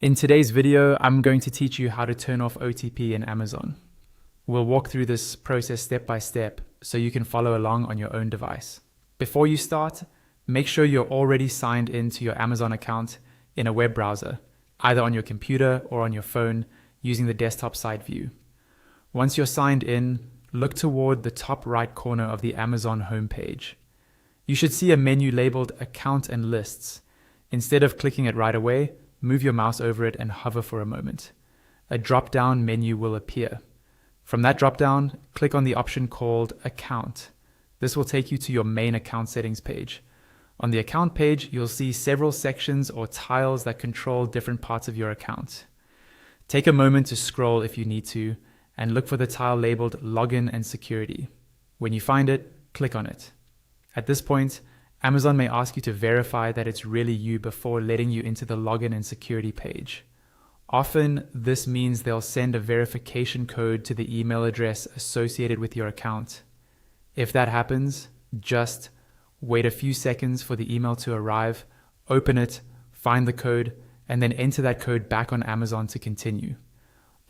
In today's video, I'm going to teach you how to turn off OTP in Amazon. We'll walk through this process step by step so you can follow along on your own device. Before you start, make sure you're already signed into your Amazon account in a web browser, either on your computer or on your phone using the desktop side view. Once you're signed in, look toward the top right corner of the Amazon homepage. You should see a menu labeled Account and Lists. Instead of clicking it right away, move your mouse over it and hover for a moment. A drop-down menu will appear. From that drop-down, click on the option called Account. This will take you to your main account settings page. On the account page, you'll see several sections or tiles that control different parts of your account. Take a moment to scroll if you need to, and look for the tile labeled Login and Security. When you find it, click on it. At this point, Amazon may ask you to verify that it's really you before letting you into the login and security page. Often, this means they'll send a verification code to the email address associated with your account. If that happens, just wait a few seconds for the email to arrive, open it, find the code, and then enter that code back on Amazon to continue.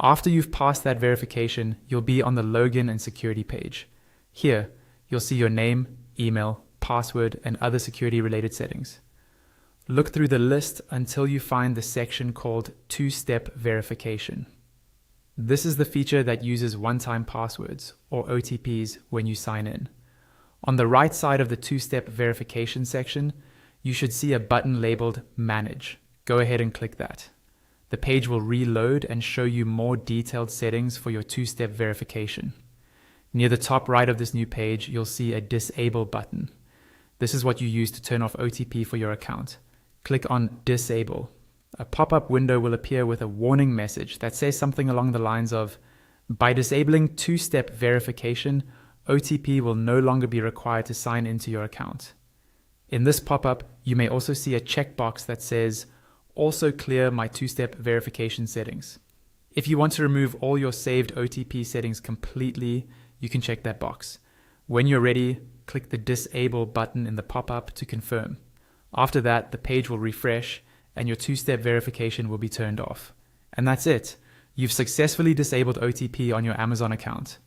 After you've passed that verification, you'll be on the login and security page. Here, you'll see your name, email, password, and other security-related settings. Look through the list until you find the section called Two-Step Verification. This is the feature that uses one-time passwords, or OTPs, when you sign in. On the right side of the two-step verification section, you should see a button labeled Manage. Go ahead and click that. The page will reload and show you more detailed settings for your two-step verification. Near the top right of this new page, you'll see a Disable button. This is what you use to turn off OTP for your account. Click on Disable. A pop-up window will appear with a warning message that says something along the lines of, by disabling two-step verification, OTP will no longer be required to sign into your account. In this pop-up, you may also see a checkbox that says, also clear my two-step verification settings. If you want to remove all your saved OTP settings completely, you can check that box. When you're ready, click the Disable button in the pop-up to confirm. After that, the page will refresh and your two-step verification will be turned off. And that's it. You've successfully disabled OTP on your Amazon account.